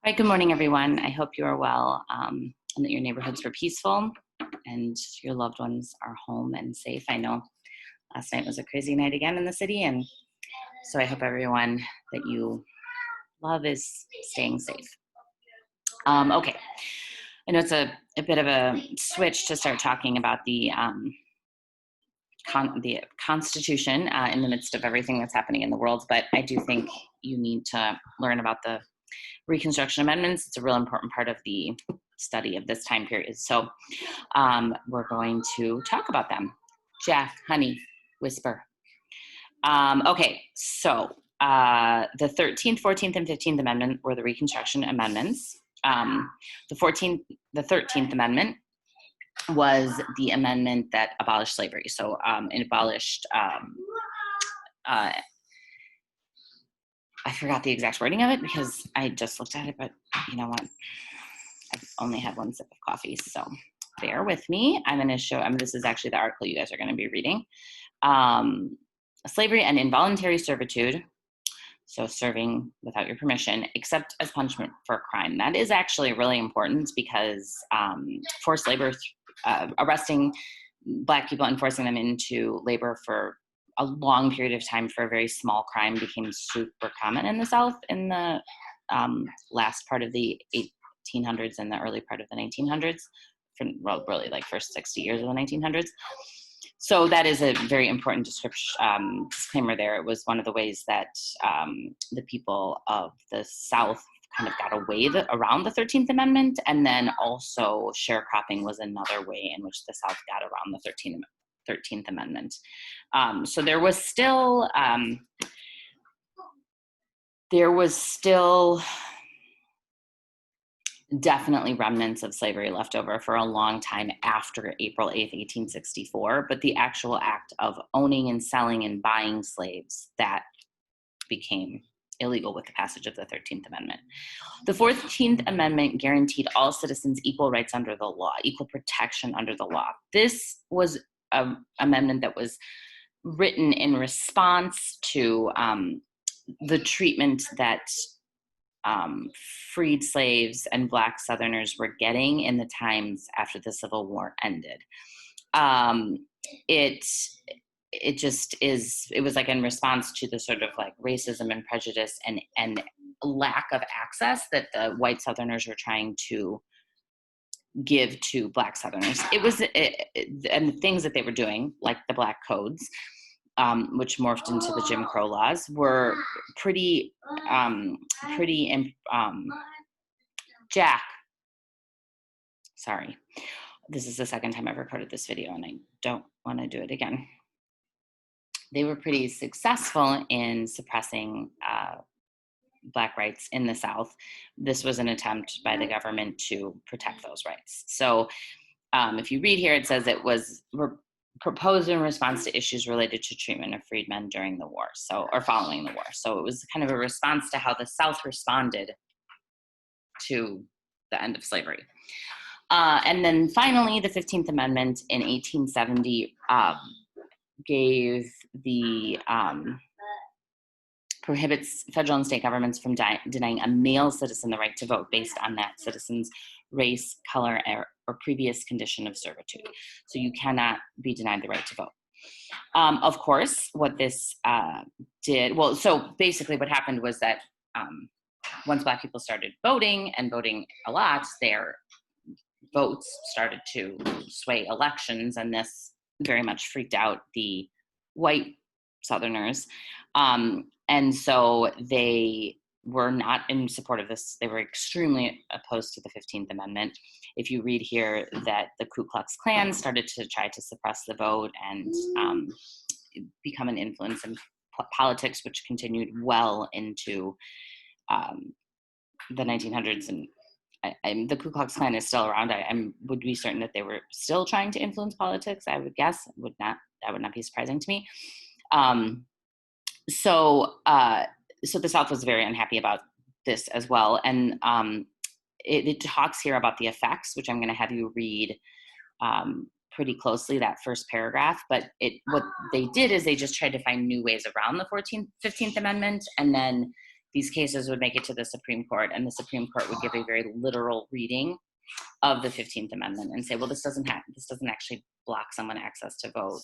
All right, good morning, everyone. I hope you are well and that your neighborhoods were peaceful and your loved ones are home and safe. I know last night was a crazy night again in the city, and so I hope everyone that you love is staying safe. Okay, I know it's a bit of a switch to start talking about the Constitution in the midst of everything that's happening in the world, but I do think you need to learn about the Reconstruction Amendments. It's a real important part of the study of this time period. So we're going to talk about them. Jack, honey, whisper. Okay, so the 13th, 14th, and 15th Amendment were the Reconstruction Amendments. The 13th Amendment was the amendment that abolished slavery. So it abolished I forgot the exact wording of it because I just looked at it, but you know what? I've only had one sip of coffee, so bear with me. I'm going to show, this is actually the article you guys are going to be reading. Slavery and involuntary servitude, so serving without your permission, except as punishment for a crime. That is actually really important because forced labor, arresting Black people and forcing them into labor for a long period of time for a very small crime became super common in the South in the last part of the 1800s and the early part of the 1900s, really like first 60 years of the 1900s. So that is a very important disclaimer there. It was one of the ways that the people of the South kind of got away around the 13th Amendment, and then also sharecropping was another way in which the South got around the 13th Amendment. So there was still definitely remnants of slavery left over for a long time after April 8th, 1864, but the actual act of owning and selling and buying slaves, that became illegal with the passage of the 13th Amendment. The 14th Amendment guaranteed all citizens equal rights under the law, equal protection under the law. This was an amendment that was written in response to the treatment that freed slaves and Black Southerners were getting in the times after the Civil War ended. It was like in response to the sort of like racism and prejudice and lack of access that the white Southerners were trying to give to Black Southerners. And the things that they were doing, like the Black Codes, which morphed into the Jim Crow laws, were pretty Jack, sorry. This is the second time I've recorded this video and I don't want to do it again. They were pretty successful in suppressing Black rights in the South. This was an attempt by the government to protect those rights. So if you read here, it says it was proposed in response to issues related to treatment of freedmen during the war, or following the war. So it was kind of a response to how the South responded to the end of slavery. And then finally, the 15th Amendment in 1870 prohibits federal and state governments from denying a male citizen the right to vote based on that citizen's race, color, or previous condition of servitude. So you cannot be denied the right to vote. Of course, what this so basically what happened was that once Black people started voting and voting a lot, their votes started to sway elections, and this very much freaked out the white Southerners. And so they were not in support of this. They were extremely opposed to the 15th Amendment. If you read here that the Ku Klux Klan started to try to suppress the vote and become an influence in politics, which continued well into the 1900s. And the Ku Klux Klan is still around. I would be certain that they were still trying to influence politics. I would guess. That would not be surprising to me. So the South was very unhappy about this as well. And it talks here about the effects, which I'm going to have you read pretty closely, that first paragraph. But what they did is they just tried to find new ways around the 15th Amendment, and then these cases would make it to the Supreme Court, and the Supreme Court would give a very literal reading of the 15th Amendment and say, well, this doesn't actually block someone access to vote,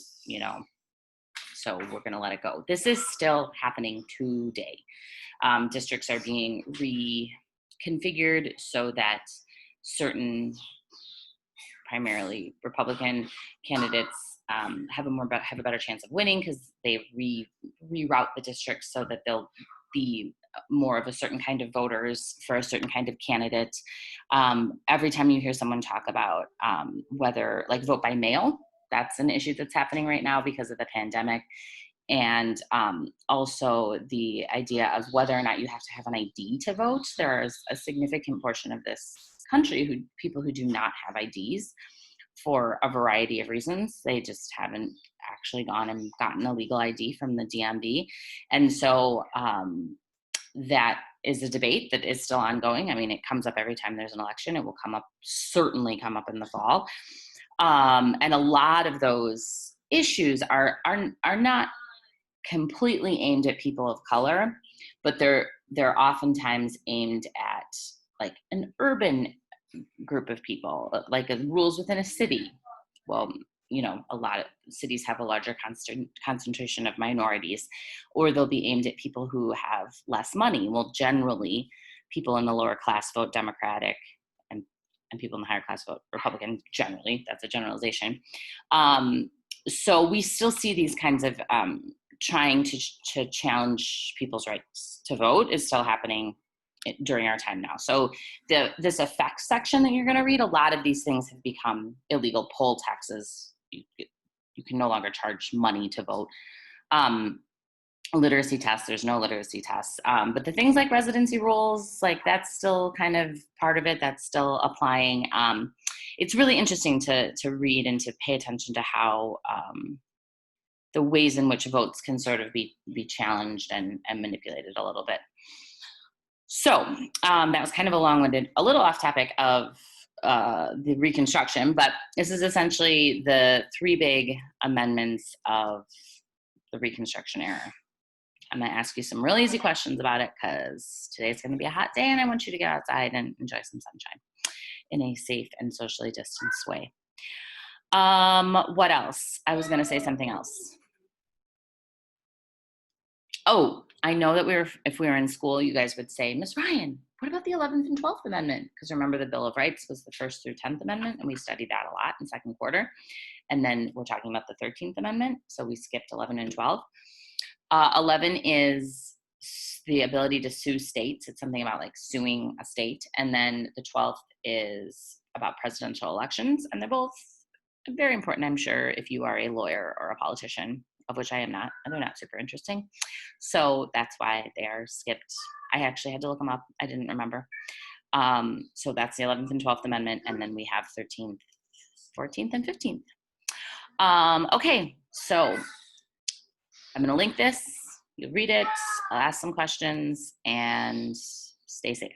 so we're going to let it go. This is still happening today. Districts are being reconfigured so that certain, primarily Republican candidates have a better chance of winning because they reroute the districts so that they'll be more of a certain kind of voters for a certain kind of candidate. Every time you hear someone talk about whether, like, vote by mail, that's an issue that's happening right now because of the pandemic. And also the idea of whether or not you have to have an ID to vote. There's a significant portion of this country people who do not have IDs for a variety of reasons. They just haven't actually gone and gotten a legal ID from the DMV. And so that is a debate that is still ongoing. I mean, it comes up every time there's an election. It will certainly come up in the fall. And a lot of those issues are not completely aimed at people of color, but they're oftentimes aimed at like an urban group of people, like rules within a city. Well, a lot of cities have a larger concentration of minorities, or they'll be aimed at people who have less money. Well, generally, people in the lower class vote Democratic, and people in the higher class vote Republican. Generally, that's a generalization. So we still see these kinds of trying to challenge people's rights to vote is still happening during our time now. So this effects section that you're going to read, a lot of these things have become illegal. Poll taxes, you can no longer charge money to vote. Literacy tests, there's no literacy tests. But the things like residency rules, like that's still kind of part of it. That's still applying. It's really interesting to read and to pay attention to how the ways in which votes can sort of be challenged and manipulated a little bit. So that was kind of a long-winded, a little off topic of the Reconstruction, but this is essentially the three big amendments of the Reconstruction era. I'm going to ask you some really easy questions about it because today's going to be a hot day and I want you to get outside and enjoy some sunshine in a safe and socially distanced way. What else? I was going to say something else. Oh, I know that if we were in school, you guys would say, Miss Ryan, what about the 11th and 12th Amendment? Because remember, the Bill of Rights was the 1st through 10th Amendment, and we studied that a lot in second quarter. And then we're talking about the 13th Amendment, so we skipped 11 and 12. 11 is the ability to sue states. It's something about like suing a state. And then the 12th is about presidential elections, and they're both very important, I'm sure, if you are a lawyer or a politician, of which I am not, and they're not super interesting. So that's why they are skipped. I actually had to look them up. I didn't remember. So that's the 11th and 12th Amendment, and then we have 13th, 14th, and 15th. Okay, so I'm going to link this. You'll read it. I'll ask some questions, and stay safe.